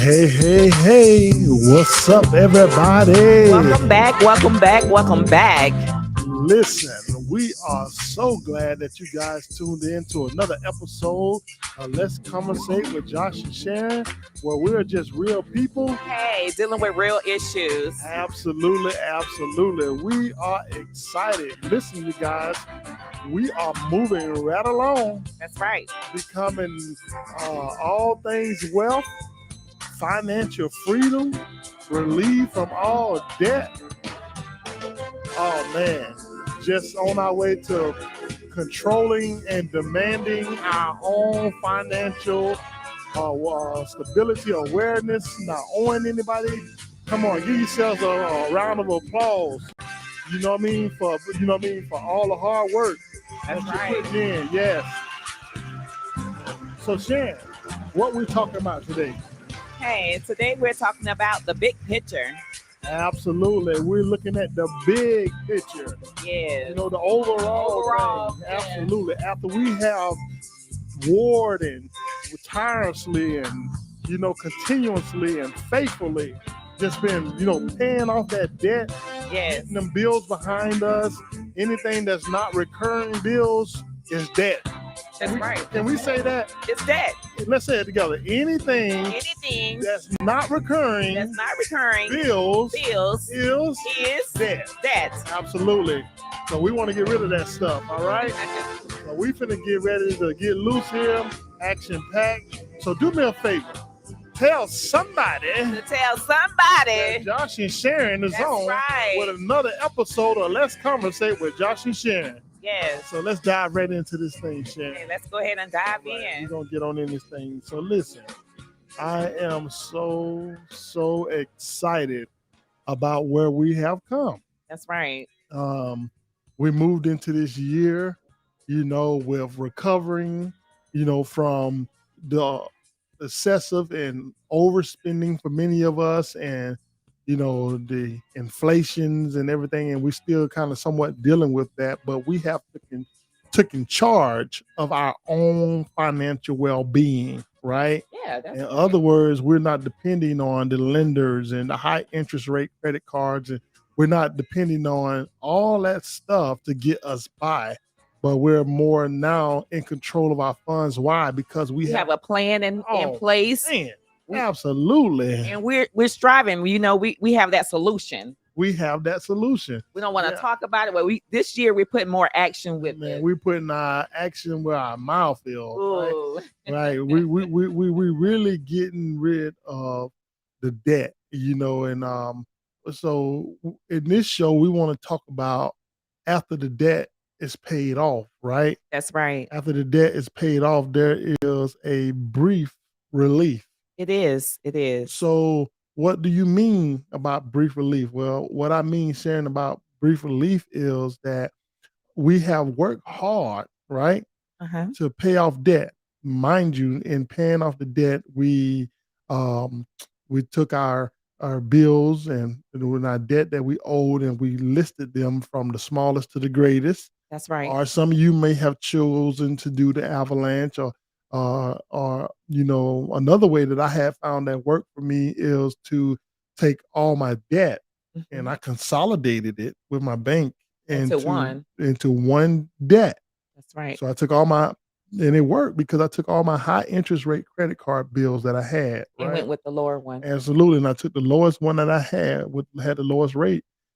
Hey, what's up, everybody? Welcome back, welcome back, welcome back. Listen, we are so glad that you guys tuned in to another episode of Let's Conversate with Josh and Sharon, where we're just real people. Hey, dealing with real issues. Absolutely. We are excited. Listen, you guys, we are moving right along, That's right. becoming all things wealth, financial freedom, relief from all debt. Oh man, just on our way to controlling and demanding our own financial stability, awareness, not owing anybody. Come on, give yourselves a round of applause. You know what I mean for all the hard work That's that you're right. putting in. Yes. So Shan, what we talking about today? Hey, today we're talking about the big picture. Absolutely. We're looking at the big picture. Yes. You know, the overall thing. yeah. Absolutely. After we have warred and tirelessly and, continuously and faithfully just been, paying off that debt, Yes. getting them bills behind us, anything that's not recurring bills is debt. That's right. Can we say that? It's that. Let's say it together. Anything that's not recurring bills is debt. Absolutely. So we want to get rid of that stuff, all right? So we finna get ready to get loose here, action packed. So do me a favor. Tell somebody that Josh and Sharon is That's on right. with another episode of Let's Conversate with Josh and Sharon. Yes. So let's dive right into this thing, Sharon. Okay, let's go ahead and dive We're in. gonna get on in this thing. So listen, I am so excited about where we have come. That's right. We moved into this year, with recovering, from the excessive and overspending for many of us, and the inflations and everything, and we're still kind of somewhat dealing with that, but we have taken charge of our own financial well-being, right? Yeah, that's In right. other words, we're not depending on the lenders and the high interest rate credit cards, and we're not depending on all that stuff to get us by, but we're more now in control of our funds. Why? Because we We have a plan in place. Man, absolutely. And we're striving. We have that solution. We have that solution. We don't want to talk about it, but this year we're putting more action with it. We're putting our action where our mouth is. Ooh. Right. We really getting rid of the debt, and so in this show we want to talk about after the debt is paid off, right? That's right. After the debt is paid off, there is a brief relief. It is. So what do you mean about brief relief? Well, what I mean, Sharon, about brief relief is that we have worked hard, right, to pay off debt. Mind you, in paying off the debt, we took our bills and our debt that we owed, and we listed them from the smallest to the greatest. That's right. Or some of you may have chosen to do the avalanche, or another way that I have found that worked for me is to take all my debt and I consolidated it with my bank into one debt. That's right. So I took and it worked because I took all my high interest rate credit card bills that I had. And went with the lower one. Absolutely. And I took the lowest one that I had, had the lowest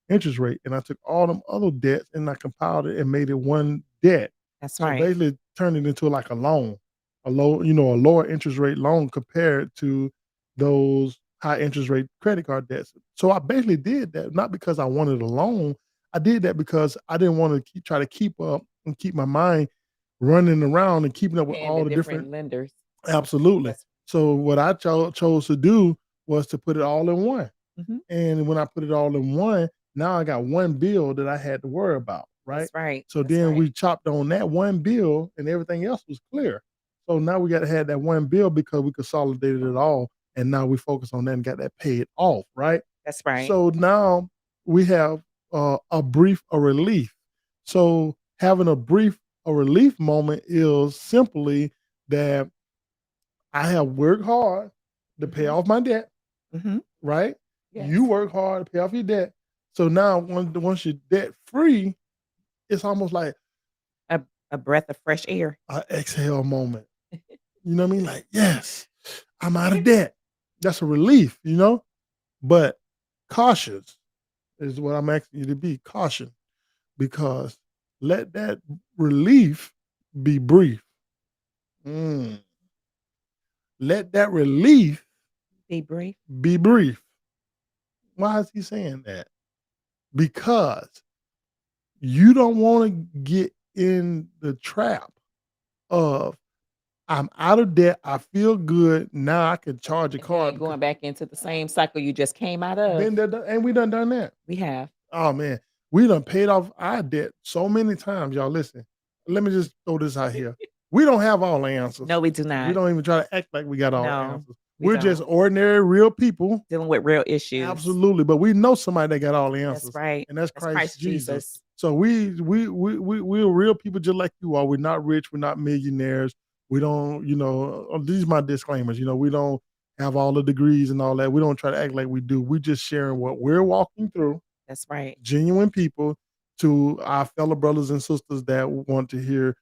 interest rate, and I took all them other debts and I compiled it and made it one debt. That's so right. Basically turned it into like a loan, a lower interest rate loan compared to those high interest rate credit card debts. So I basically did that not because I wanted a loan. I did that because I didn't want to try to keep up and keep my mind running around and keeping up with all the different lenders. Absolutely. So what I chose to do was to put it all in one. Mhm. And when I put it all in one, now I got one bill that I had to worry about, right? That's right. So then we chopped on that one bill and everything else was clear. So now we got to have that one bill because we consolidated it all, and now we focus on that and got that paid off, right? That's right. So now we have a relief. So having a relief moment is simply that I have worked hard to pay off my debt, Mm-hmm. right? Yes. You work hard to pay off your debt. So now once you're debt free, it's almost like A breath of fresh air. an exhale moment. You know what I mean? Like, yes, I'm out of debt. That's a relief, But cautious is what I'm asking you to be. Caution, because let that relief be brief. Let that relief Be brief. be brief. Why is he saying that? Because you don't want to get in the trap of, I'm out of debt. I feel good. Now I can charge a card. And going back into the same cycle you just came out of. Been there, and we done that. We have. Oh man, we done paid off our debt so many times. Y'all listen. Let me just throw this out here. We don't have all the answers. No, we do not. We don't even try to act like we got all the answers. we We're just don't. ordinary, real people. Dealing with real issues. Absolutely, but we know somebody that got all the answers. That's right. And that's Christ Jesus. Jesus. So we're real people just like you are. We're not rich. We're not millionaires. We don't, these are my disclaimers. We don't have all the degrees and all that. We don't try to act like we do. We're just sharing what we're walking through. That's right. Genuine people to our fellow brothers and sisters that want to hear,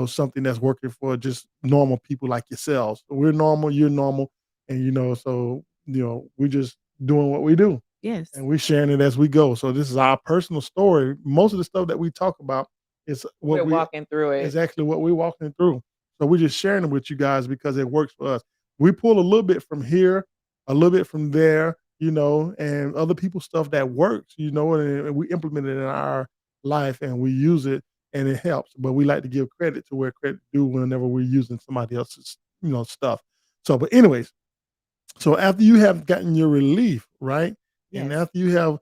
something that's working for just normal people like yourselves. We're normal, you're normal. And, so, we're just doing what we do. Yes. And we're sharing it as we go. So this is our personal story. Most of the stuff that we talk about is what we're walking through it. Exactly what we're walking through. So we're just sharing it with you guys because it works for us. We pull a little bit from here, a little bit from there, and other people's stuff that works, and we implement it in our life and we use it and it helps. But we like to give credit to where credit due whenever we're using somebody else's, stuff. So, but anyways, so after you have gotten your relief, right? Yes. And after you have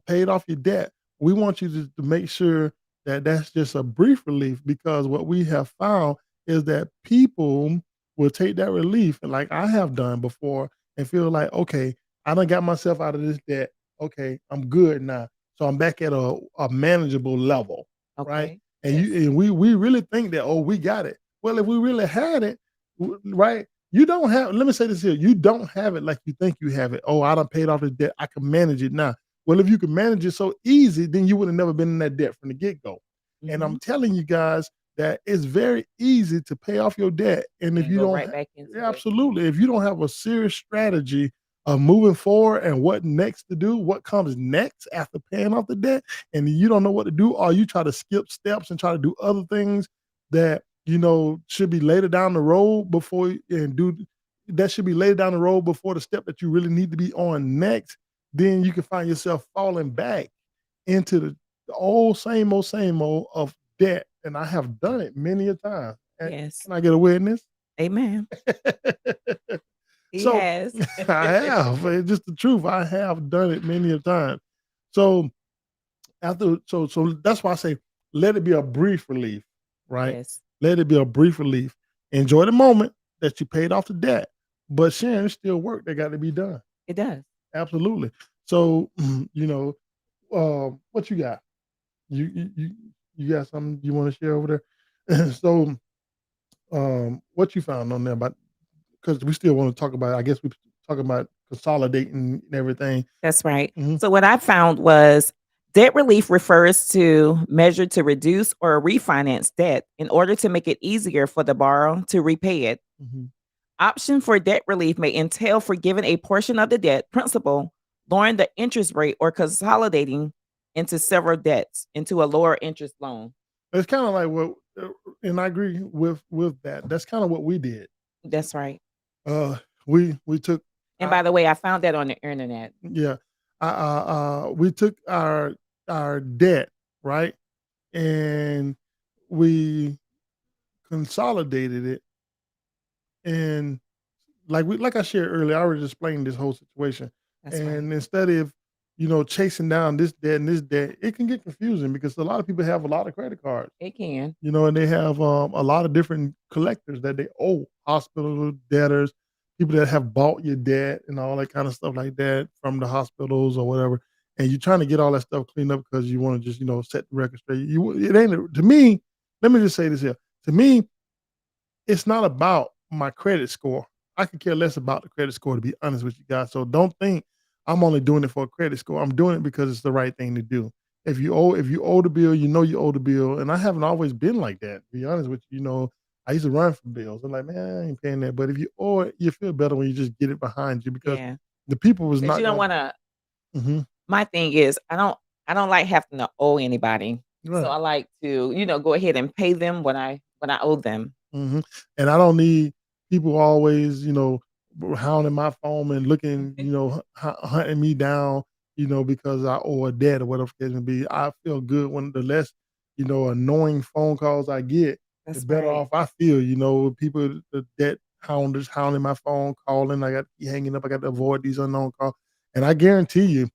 paid off your debt, we want you to make sure that that's just a brief relief, because what we have found is that people will take that relief, and like I have done before, and feel like, okay, I done got myself out of this debt. Okay, I'm good now. So I'm back at a manageable level, right? And we really think that, we got it. Well, if we really had it, right? You don't have, let me say this here, you don't have it like you think you have it. Oh, I done paid off this debt. I can manage it now. Well, if you can manage it so easy, then you would have never been in that debt from the get-go. Mm-hmm. And I'm telling you guys that it's very easy to pay off your debt. And if you don't, right back into absolutely, if you don't have a serious strategy of moving forward and what next to do, what comes next after paying off the debt, and you don't know what to do, or you try to skip steps and try to do other things that should be later down the road before, that should be later down the road before the step that you really need to be on next, then you can find yourself falling back into the old, same old of debt. And I have done it many a time. Yes. Can I get a witness? Amen. He has. I have. It's just the truth. I have done it many a time. So so that's why I say, let it be a brief relief, right? Yes. Let it be a brief relief. Enjoy the moment that you paid off the debt. But Sharon, it's still work that got to be done. It does. Absolutely. So, what you got? You got something you want to share over there? So, what you found on there about, because we still want to talk about, I guess we're talking about consolidating and everything. That's right. Mm-hmm. So what I found was debt relief refers to measure to reduce or refinance debt in order to make it easier for the borrower to repay it. Mm-hmm. Option for debt relief may entail forgiving a portion of the debt principal, lowering the interest rate, or consolidating into several debts into a lower interest loan. It's kind of like what, and I agree with that. That's kind of what we did. That's right. We took. And by the way, I found that on the internet. Yeah, we took our debt, right, and we consolidated it, and like I shared earlier, I already explained this whole situation. That's and right. Instead of chasing down this debt and this debt, it can get confusing because a lot of people have a lot of credit cards. It can. And they have a lot of different collectors that they owe, hospital debtors, people that have bought your debt and all that kind of stuff like that from the hospitals or whatever. And you're trying to get all that stuff cleaned up because you want to just, set the record straight. It ain't, to me, let me just say this here. To me, it's not about my credit score. I could care less about the credit score, to be honest with you guys. So don't think I'm only doing it for a credit score. I'm doing it because it's the right thing to do. If you owe the bill, you know you owe the bill. And I haven't always been like that, to be honest with you. I used to run from bills. I'm like, man, I ain't paying that. But if you owe it, you feel better when you just get it behind you because Yeah, the people was because not you don't going. wanna Mhm. my thing is I don't like having to owe anybody. So Right. I like to, go ahead and pay them when I owe them. Mhm. And I don't need people always, hounding my phone and looking, hunting me down, because I owe a debt or whatever the case may be. I feel good when the less, annoying phone calls I get, the That's better right. off I feel. People the debt hounders hounding my phone, calling. I got to keep hanging up. I got to avoid these unknown calls. And I guarantee you,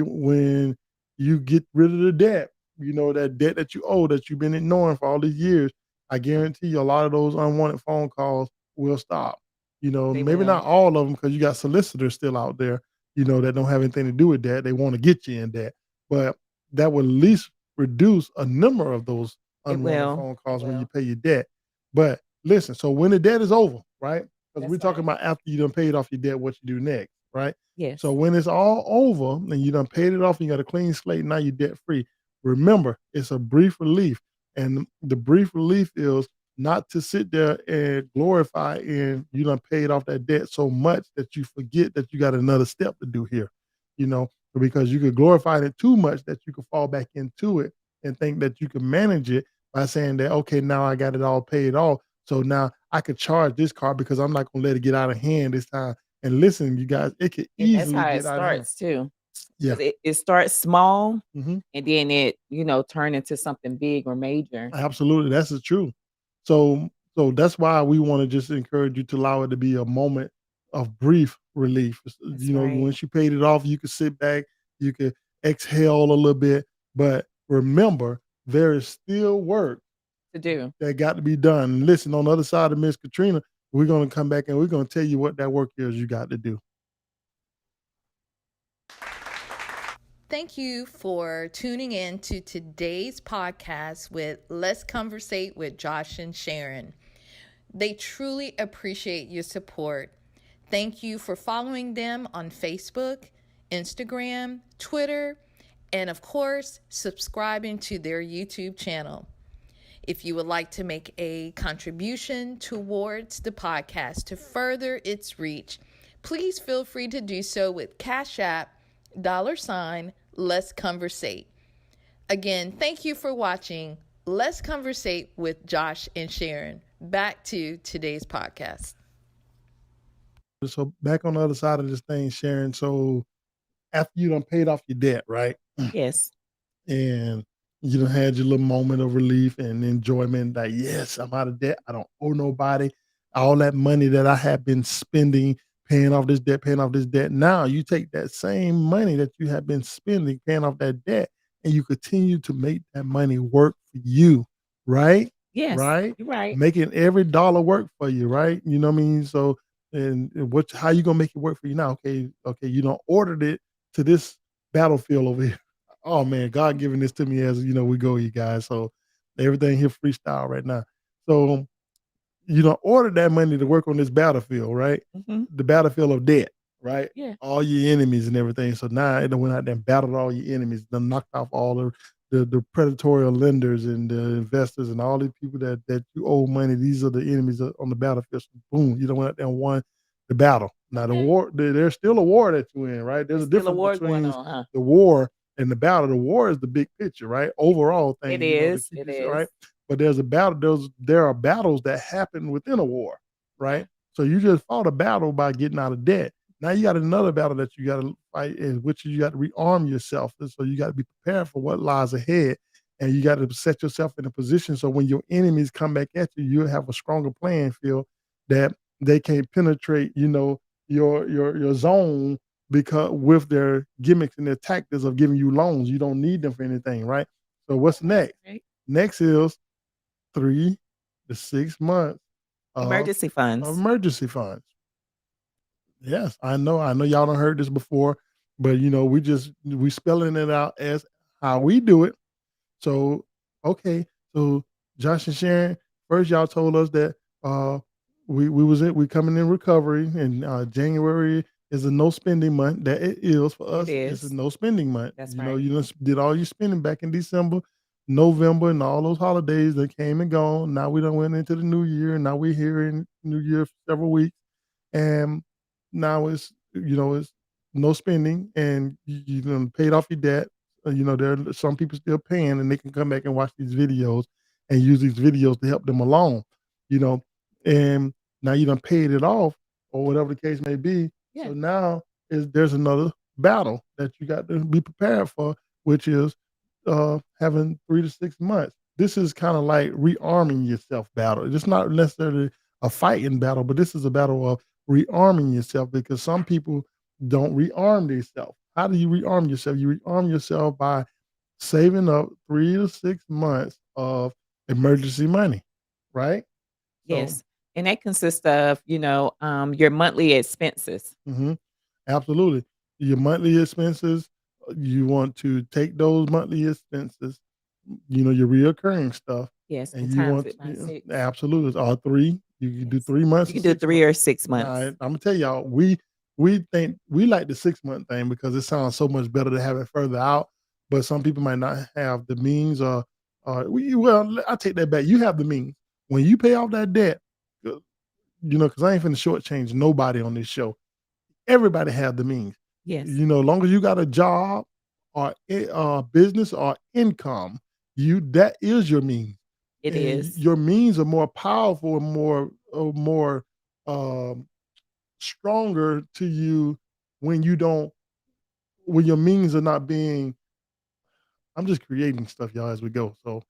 when you get rid of the debt, that debt that you owe that you've been ignoring for all these years, I guarantee you a lot of those unwanted phone calls will stop. They Maybe not will. all of them because you got solicitors still out there, that don't have anything to do with that. They want to get you in debt. But that will at least reduce a number of those It unwanted will. phone It calls when you will. pay your debt. But listen, so when the debt is over, right? Because we're That's talking right. about after you done paid off your debt, what you do next, right? So Yes. when it's all over and you done paid it off and you got a clean slate, now you're debt free. Remember, it's a brief relief. And the brief relief is not to sit there and glorify and you done paid off that debt so much that you forget that you got another step to do here, because you could glorify it too much that you could fall back into it and think that you can manage it by saying that, okay, now I got it all paid off. So now I could charge this car because I'm not going to let it get out of hand this time. And listen, you guys, it could And that's easily how it get out of hand. starts too. Yeah. Because it starts small Mhm. and then it, turn into something big or major. Absolutely, that's the truth. So that's why we wanna just encourage you to allow it to be a moment of brief relief. That's right. Once you paid it off, you can sit back, you can exhale a little bit, but remember, there is still work To do. that got to be done. Listen, on the other side of Miss Katrina, we're gonna come back and we're gonna tell you what that work is you got to do. Thank you for tuning in to today's podcast with Let's Conversate with Josh and Sharon. They truly appreciate your support. Thank you for following them on Facebook, Instagram, Twitter, and of course, subscribing to their YouTube channel. If you would like to make a contribution towards the podcast to further its reach, please feel free to do so with Cashapp $ Let's Conversate. Again, thank you for watching Let's Conversate with Josh and Sharon. Back to today's podcast. So back on the other side of this thing, Sharon. So after you done paid off your debt, right? Yes. And you done had your little moment of relief and enjoyment that yes, I'm out of debt. I don't owe nobody. All that money that I have been spending, paying off this debt, paying off this debt. Now you take that same money that you have been spending, paying off that debt, and you continue to make that money work for you, right? Yes. Right? You're right. Making every dollar work for you, right? You know what I mean? So and what how you gonna make it work for you now? Okay, you don't ordered it to this battlefield over here. Oh man, God giving this to me as we go, you guys. So everything here freestyle right now. So you don't order that money to work on this battlefield, right? Mhm. The battlefield of debt, right? Yeah. All your enemies and everything. So now it done went out there and battled all your enemies, done knocked off all the predatory lenders and the investors and all these people that you owe money. These are the enemies on the battlefield. So boom, you done went out there and won the battle. Now the Yeah. war, there's still a war that you're in, right? There's There's a still a difference war going between on, huh? the war and the battle. The war is the big picture, right? Overall It thing, to is. keep It this is. right. But there's a battle. There are battles that happen within a war, Yeah. right? So you just fought a battle by getting out of debt. Now you got another battle that you got to fight, in which you got to rearm yourself. And so you got to be prepared for what lies ahead, and you got to set yourself in a position so when your enemies come back at you, you'll have a stronger playing field that they can't penetrate. Your zone because with their gimmicks and their tactics of giving you loans, you don't need them for anything, right? So what's next? Right. Next is 3 to 6 months of Emergency funds. emergency funds. Yes, I know. I know y'all done heard this before, but we spelling it out as how we do it. So okay, so Josh and Sharon, first y'all told us that we coming in recovery, and January is a no spending month. That it is for us. It's a is. no spending month. That's You know, right. you just did all your spending back in December, November, and all those holidays that came and gone. Now we done went into the new year, and now we're here in New Year for several weeks, and now it's no spending, and you done paid off your debt. There are some people still paying, and they can come back and watch these videos and use these videos to help them along. You know, and now you done paid it off or whatever the case may be. Yeah. So now there's another battle that you got to be prepared for, which is having 3 to 6 months. This is kind of like rearming yourself battle. It's not necessarily a fighting battle, but this is a battle of rearming yourself, because some people don't rearm themselves. How do you rearm yourself? You rearm yourself by saving up 3 to 6 months of emergency money, right? So, Yes. And that consists of, your monthly expenses. mhm, absolutely. Your monthly expenses, you want to take those monthly expenses, your reoccurring stuff, Yes, and and you times want it by 6. absolutely, it's all 3. You can do Yes. 3 months You or can do 6 3 months. or 6 Now, months. Imma tell y'all, we think we like the 6-month thing because it sounds so much better to have it further out, but some people might not have the means, I take that back. You have the means. When you pay off that debt, uh, because I ain't finna shortchange nobody on this show. Everybody have the means. Yes, Long as you got a job or business or income, that is your means, it and is. your means are more powerful and more um, stronger to you when you don't when your means are not being. I'm just creating stuff, y'all, as we go. So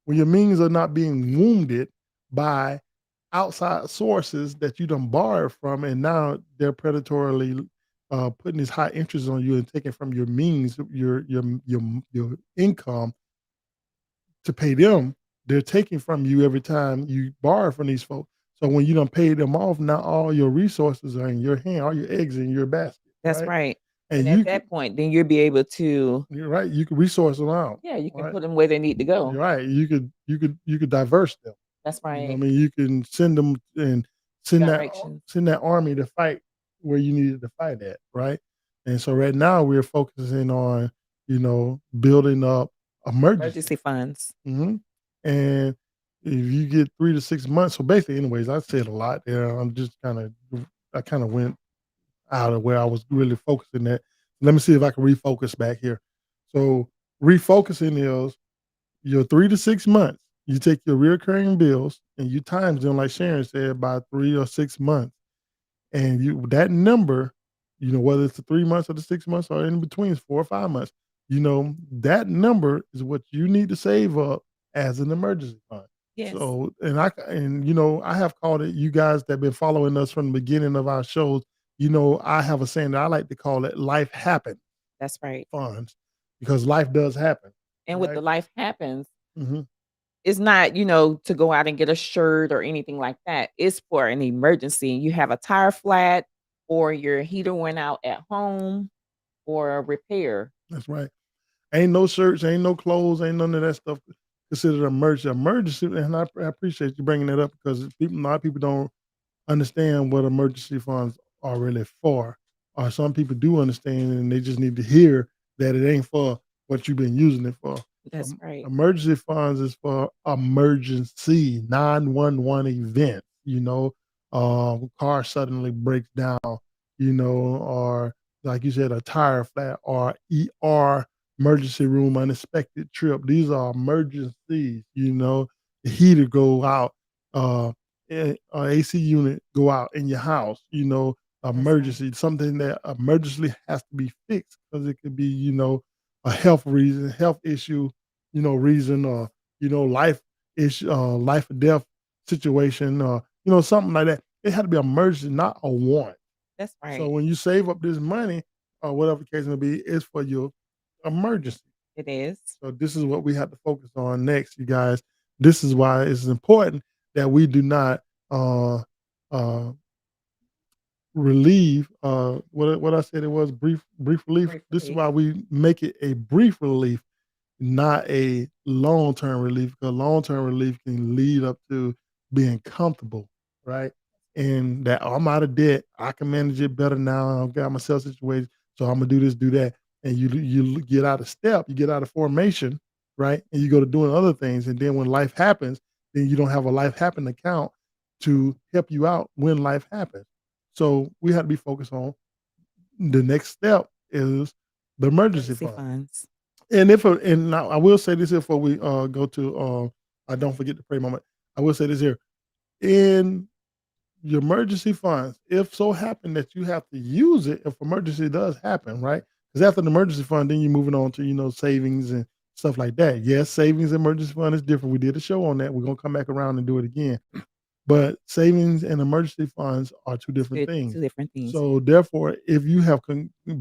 when your means are not being wounded by outside sources that you done borrowed from, and now they're predatorily putting these high interests on you and taking from your means, your income to pay them. They're taking from you every time you borrow from these folks. So when you done paid them off, now all your resources are in your hand, all your eggs in your basket, That's right? right. And And at that point, then you'll be able to you're right. You can resource them out, yeah, you can right? put them where they need to go. You're right. You could diverse them. That's You know what right. I mean? You can send them and Directions. send that army to fight where you needed to fight at, right? And so right now we're focusing on, building up emergency. Emergency funds. Mhm. And if you get 3 to 6 months, so basically, anyways, I said a lot there. I kind of went out of where I was really focusing at. Let me see if I can refocus back here. So refocusing is your 3 to 6 months. You take your recurring bills and you times them, like Sharon said, by 3 or 6 months, and that number, whether it's the 3 months or the 6 months or in between, it's 4 or 5 months. That number is what you need to save up as an emergency fund. Yes. So, I have called it. You guys that have been following us from the beginning of our shows, I have a saying that I like to call it "life happen That's right. funds," because life does happen, And with right? the life happens, Hmm. it's not, to go out and get a shirt or anything like that. It's for an emergency. You have a tire flat or your heater went out at home or a repair. That's right. Ain't no shirts, ain't no clothes, ain't none of that stuff considered emergency. Emergency, and I appreciate you bringing that up because a lot of people don't understand what emergency funds are really for. Or some people do understand and they just need to hear that it ain't for what you've been using it for. That's right. Emergency funds is for emergency 911 events, car suddenly breaks down, or like you said, a tire flat or ER emergency room unexpected trip. These are emergencies, the heater go out, uh, AC unit go out in your house, That's right. emergency, something that emergently has to be fixed because it could be, a health reason, health issue, reason, or, life issue, life or death situation, something like that. It had to be emergency, not a want. That's So right. when you save up this money, or whatever the case may be, it's for your emergency. It is. So this is what we have to focus on next, you guys. This is why it's important that we do not uh uh relieve what I said it was brief relief. Brief This is relief. why we make it a brief relief, not a long-term relief, because long-term relief can lead up to being comfortable, right? and that I'm out of debt. I can manage it better now. I've got myself situated, so I'm gonna do this, do that. And you get out of step, you get out of formation, right? And you go to doing other things. And then when life happens, then you don't have a life happen account to help you out when life happens. So we have to be focused on the next step is the emergency Emergency fund. funds. And and now I will say this here before we go to I don't forget the pray moment. I will say this here. In your emergency funds, if so happen that you have to use it, if emergency does happen, right? Because after the emergency fund, then you're moving on to, savings and stuff like that. Yes, savings and emergency fund is different. We did a show on that. We're gonna come back around and do it again. But savings and emergency funds are two different things. Two different things. So therefore, if you have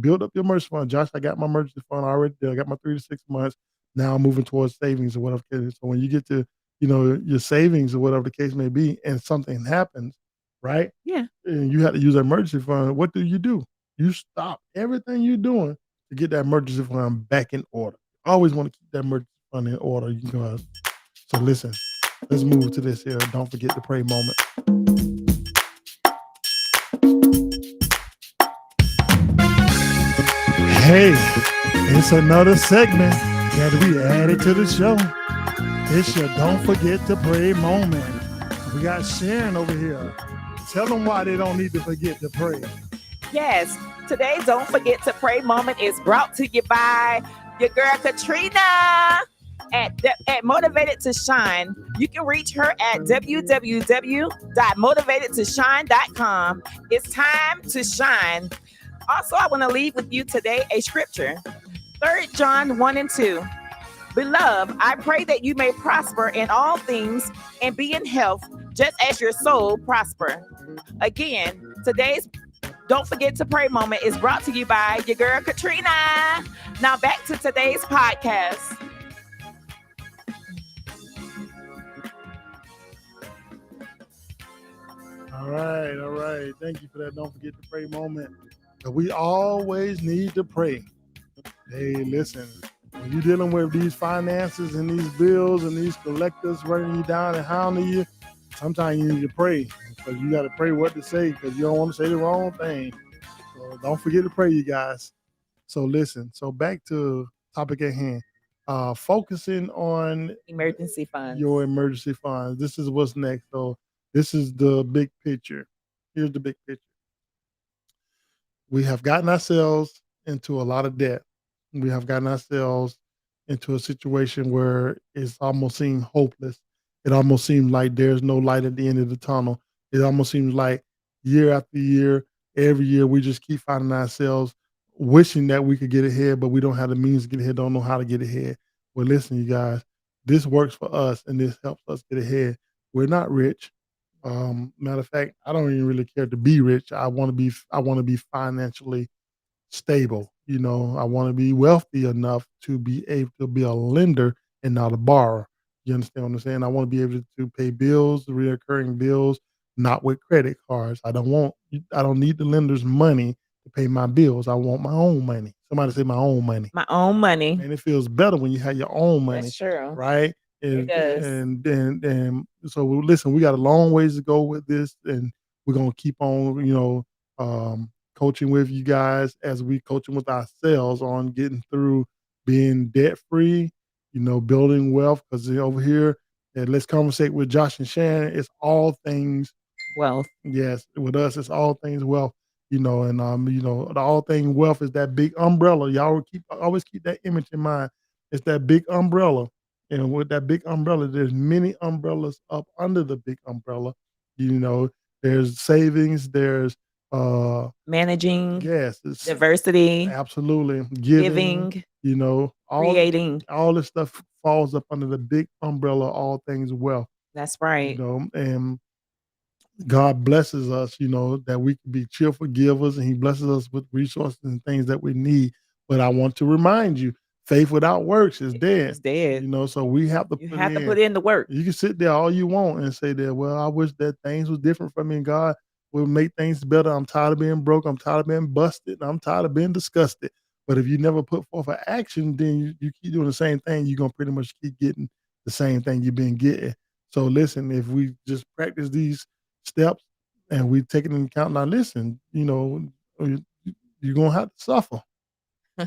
built up your emergency fund, Josh, I got my emergency fund already. I got my 3 to 6 months. Now I'm moving towards savings or whatever. So when you get to, your savings or whatever the case may be, and something happens, right? Yeah. And you have to use an emergency fund. What do? You stop everything you're doing to get that emergency fund back in order. Always want to keep that emergency fund in order. So listen, let's move to this here. Don't forget to pray moment. Hey, it's another segment that we added to the show. It's your Don't Forget to Pray moment. We got Sharon over here. Tell them why they don't need to forget to pray. Yes, today's Don't Forget to Pray moment is brought to you by your girl Katrina at Motivated to Shine. You can reach her at www.motivatedtoshine.com. It's time to shine. Also, I want to leave with you today a scripture, 3 John 1 and 2. Beloved, I pray that you may prosper in all things and be in health, just as your soul prosper. Again, today's Don't Forget to Pray moment is brought to you by your girl Katrina. Now back to today's podcast. All right. Thank you for that Don't Forget to Pray moment. We always need to pray. Hey, listen, when you're dealing with these finances and these bills and these collectors running you down and hounding you, sometimes you need to pray. Because you got to pray what to say because you don't want to say the wrong thing. So don't forget to pray, you guys. So listen, back to topic at hand. Focusing on Emergency funds. your emergency funds. This is what's next. So this is the big picture. Here's the big picture. We have gotten ourselves into a lot of debt. We have gotten ourselves into a situation where it's almost seemed hopeless. It almost seems like there's no light at the end of the tunnel. It almost seems like year after year, every year, we just keep finding ourselves wishing that we could get ahead, but we don't have the means to get ahead, don't know how to get ahead. Well, listen, you guys, this works for us and this helps us get ahead. We're not rich. Matter of fact, I don't even really care to be rich. I want to be financially stable. I want to be wealthy enough to be able to be a lender and not a borrower. You understand what I'm saying? I want to be able to pay bills, recurring bills, not with credit cards. I don't need the lender's money to pay my bills. I want my own money. Somebody say my own money. My own money. And it feels better when you have your own money. That's true. Right? It does. And so listen, we got a long ways to go with this, and we're gonna keep on, coaching with you guys as we coaching with ourselves on getting through being debt free, building wealth. Because over here at Let's Conversate with Josh and Sharon, it's all things wealth. Yes, with us, it's all things wealth. And the all thing wealth is that big umbrella. Y'all always keep that image in mind. It's that big umbrella. And with that big umbrella, there's many umbrellas up under the big umbrella. There's savings, there's managing, yes, diversity, absolutely, giving, creating. All this stuff falls up under the big umbrella, all things wealth. That's right. And God blesses us, that we can be cheerful givers, and He blesses us with resources and things that we need. But I want to remind you, faith without works is dead. It's dead. So we have to put in the work. You can sit there all you want and say that, well, I wish that things was different for me and God will make things better. I'm tired of being broke. I'm tired of being busted. I'm tired of being disgusted. But if you never put forth an action, then you keep doing the same thing. You're going to pretty much keep getting the same thing you've been getting. So listen, if we just practice these steps, and we take it into account. Now, listen, you're gonna have to suffer.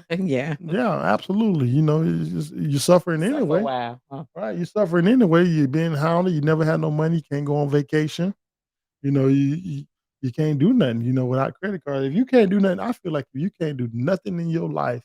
Yeah. Yeah, absolutely. You're suffering Suffer a anyway, while. Huh? right? You're suffering anyway. You're being hounded. You never had no money. You can't go on vacation. You can't do nothing. Without credit card. If you can't do nothing, I feel like if you can't do nothing in your life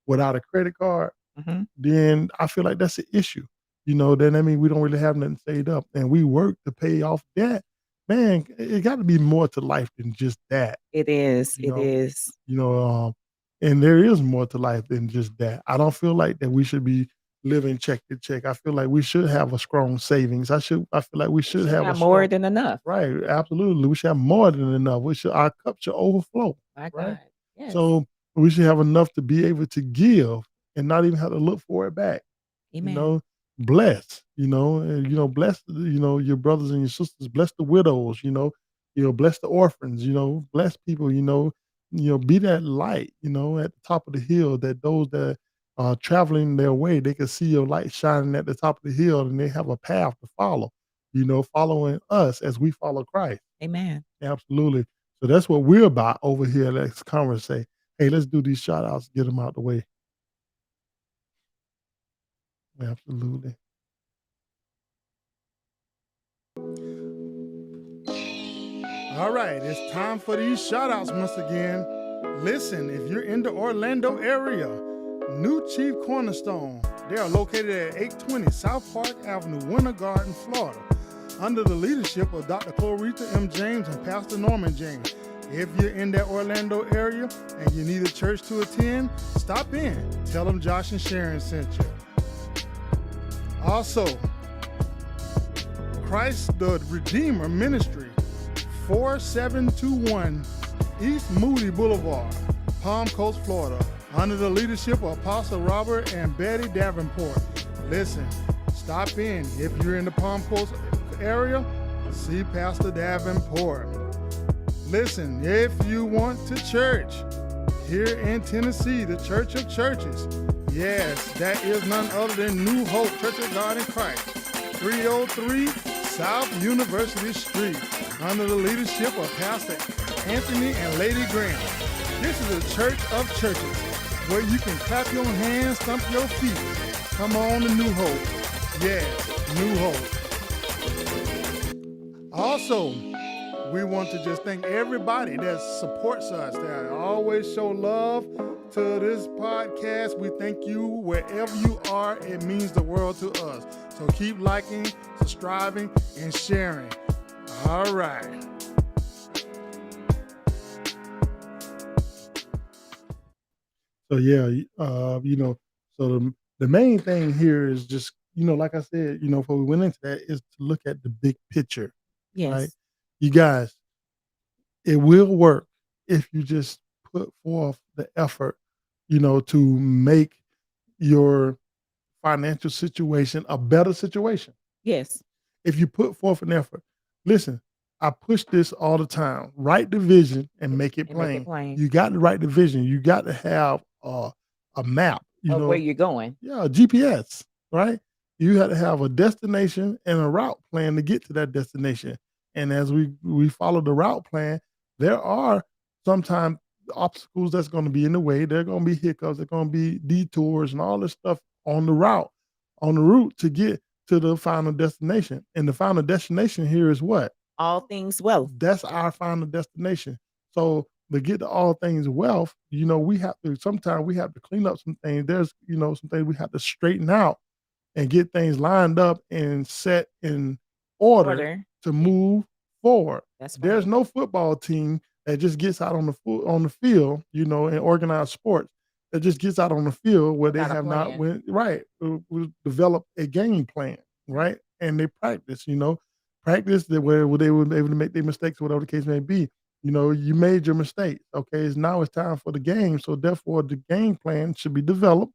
without a credit card, Hmm. then I feel like that's an issue. Then I mean we don't really have nothing saved up, and we work to pay off debt. Man, it got to be more to life than just that. It is. You It know, is. you know, and there is more to life than just that. I don't feel like that we should be living check to check. I feel like we should have a strong savings. I feel like we should Should have a have more strong than enough. right. Absolutely, we should have more than enough. Our cup should overflow. My Right. God. Yes. So we should have enough to be able to give and not even have to look for it back. Amen. Bless, and bless, your brothers and your sisters, bless the widows, bless the orphans, bless people, be that light, at the top of the hill that those that are traveling their way, they can see your light shining at the top of the hill and they have a path to follow, following us as we follow Christ. Amen. Absolutely. So that's what we're about over here. Let's conversate. Hey, let's do these shout outs, get them out the way. Absolutely. All right, it's time for these shout outs once again. Listen, if you're in the Orlando area, New Chief Cornerstone, they are located at 820 South Park Avenue, Winter Garden, Florida, under the leadership of Dr. Clarita M. James and Pastor Norman James. If you're in that Orlando area and you need a church to attend, stop in. Tell them Josh and Sharon sent you. Also, Christ the Redeemer Ministry, 4721 East Moody Boulevard, Palm Coast, Florida, under the leadership of Apostle Robert and Betty Davenport. Listen, stop in. If you're in the Palm Coast area, see Pastor Davenport. Listen, if you want to church here in Tennessee, the Church of Churches, yes, that is none other than New Hope Church of God in Christ, 303 South University Street, under the leadership of Pastor Anthony and Lady Graham. This is a Church of Churches where you can clap your hands, stomp your feet. Come on to New Hope. Yes, New Hope. Also, we want to just thank everybody that supports us, that always show love to this podcast. We thank you wherever you are. It means the world to us. So keep liking, subscribing, and sharing. All right. So yeah, so the main thing here is just, like I said, before we went into that, is to look at the big picture. Yes. Right? You guys, it will work if you just put forth the effort, to make your financial situation a better situation. Yes. If you put forth an effort. Listen, I push this all the time. Write the vision and make it plain. You got to write the vision. You got to have a map, of where you're going. Yeah, a GPS, right? You have to have a destination and a route plan to get to that destination. And as we follow the route plan, there are sometimes obstacles that's going to be in the way. There are going to be hiccups. There are going to be detours and all this stuff on the route to get to the final destination. And the final destination here is what? All things wealth. That's our final destination. So to get to all things wealth, sometimes we have to clean up some things. There's, some things we have to straighten out and get things lined up and set in order. To move forward. There's no football team that just gets out on the field, in organized sports, that just gets out on the field where they have not developed a game plan, right? And they practice, practice where they were able to make their mistakes, whatever the case may be. You made your mistakes. Okay, now it's time for the game. So therefore, the game plan should be developed,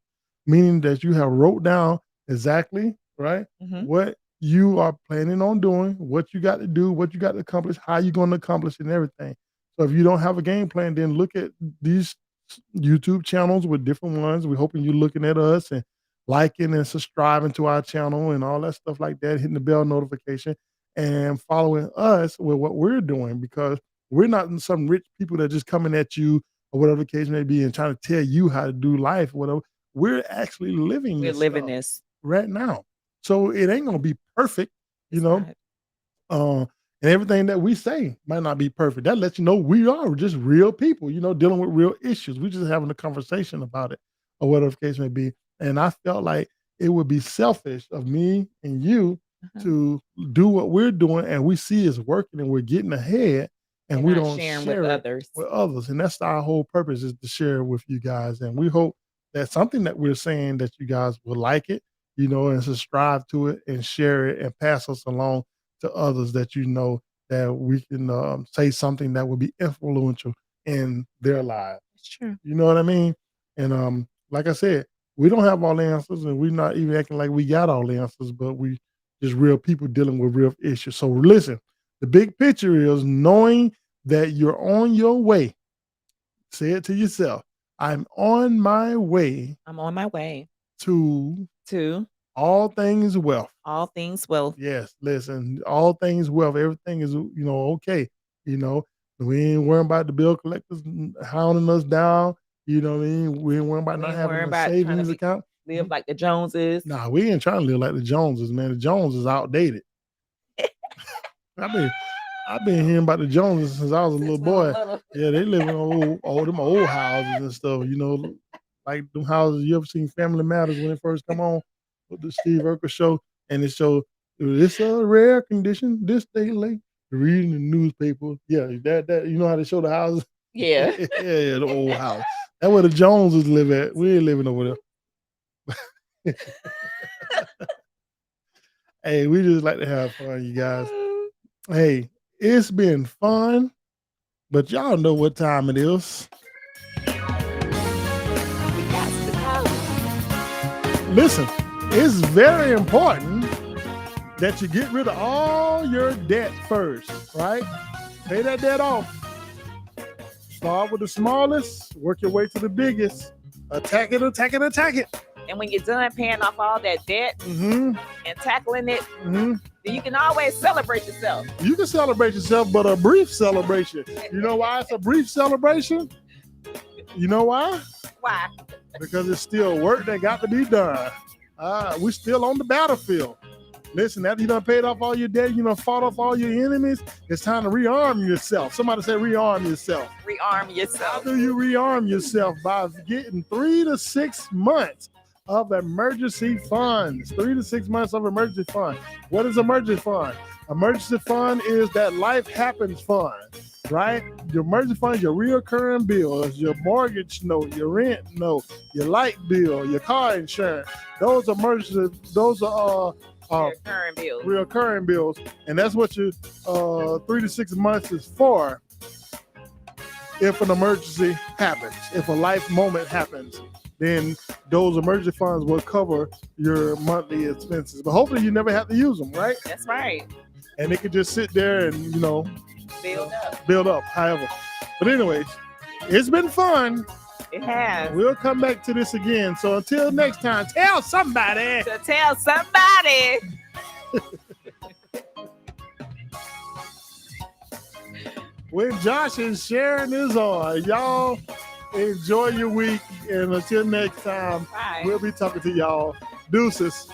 meaning that you have wrote down exactly, right, what you are planning on doing, what you got to do, what you got to accomplish, how you're going to accomplish it, and everything. So if you don't have a game plan, then look at these YouTube channels with different ones. We're hoping you're looking at us and liking and subscribing to our channel and all that stuff like that, hitting the bell notification. and following us with what we're doing, because we're not some rich people that just coming at you or whatever the case may be and trying to tell you how to do life, whatever. We're actually living We're this living stuff this. right now. So it ain't gonna be perfect, you It's know. not. And everything that we say might not be perfect. That lets you know we are just real people, dealing with real issues. We're just having a conversation about it or whatever the case may be. And I felt like it would be selfish of me and you to do what we're doing and we see it's working and we're getting ahead and we not don't sharing share with it others. with others. And that's our whole purpose, is to share it with you guys. And we hope that something that we're saying that you guys will like it, and subscribe to it and share it and pass us along to others that that we can say something that will be influential in their lives. It's true. You know what I mean? And like I said, we don't have all the answers, and we're not even acting like we got all the answers, but we just real people dealing with real issues. So listen, the big picture is knowing that you're on your way. Say it to yourself. I'm on my way I'm on my way to to all things wealth. all things well. Yes, listen, all things wealth. Everything is, okay. We ain't worrying about the bill collectors hounding us down. You know what I mean? We ain't worrying about We not ain't having worrying a about trying to savings account. live like the Joneses. Nah, we ain't trying to live like the Joneses, man. The Joneses outdated. I've been hearing about the Joneses since I was a little boy. Yeah, they live in them old houses and stuff, like them houses. You ever seen Family Matters when it first come on with the Steve Urkel show? And it showed it's a rare condition this day late. Reading the newspaper. Yeah, that you know how they show the houses? Yeah. Yeah, the old house. That's where the Joneses live at. We ain't living over there. Hey, we just like to have fun, you guys. Hey, it's been fun, but y'all know what time it is. Listen, it's very important that you get rid of all your debt first, right? Pay that debt off. Start with the smallest, work your way to the biggest. Attack it, attack it, attack it. And when you're done paying off all that debt and tackling it, then you can always celebrate yourself. You can celebrate yourself, but a brief celebration. You know why it's a brief celebration? You know why? Why? Because it's still work that got to be done. We're still on the battlefield. Listen, after you done paid off all your debt, you done fought off all your enemies, it's time to rearm yourself. Somebody say rearm yourself. Rearm yourself. How do you rearm yourself? By getting 3 to 6 months of emergency funds. 3 to 6 months of emergency fund. What is emergency fund? Emergency fund is that life happens fund, right? Your emergency fund is your reoccurring bills, your mortgage note, your rent note, your light bill, your car insurance. Those are reoccurring bills, and that's what your 3 to 6 months is for. If an emergency happens, if a life moment happens, then those emergency funds will cover your monthly expenses. But hopefully you never have to use them, right? That's right. And it could just sit there and, build up, however. But anyways, it's been fun. It has. We'll come back to this again. So until next time, tell somebody. To tell somebody. When Josh and Sharon is on, y'all enjoy your week. And until next time, Bye. We'll be talking to y'all. Deuces.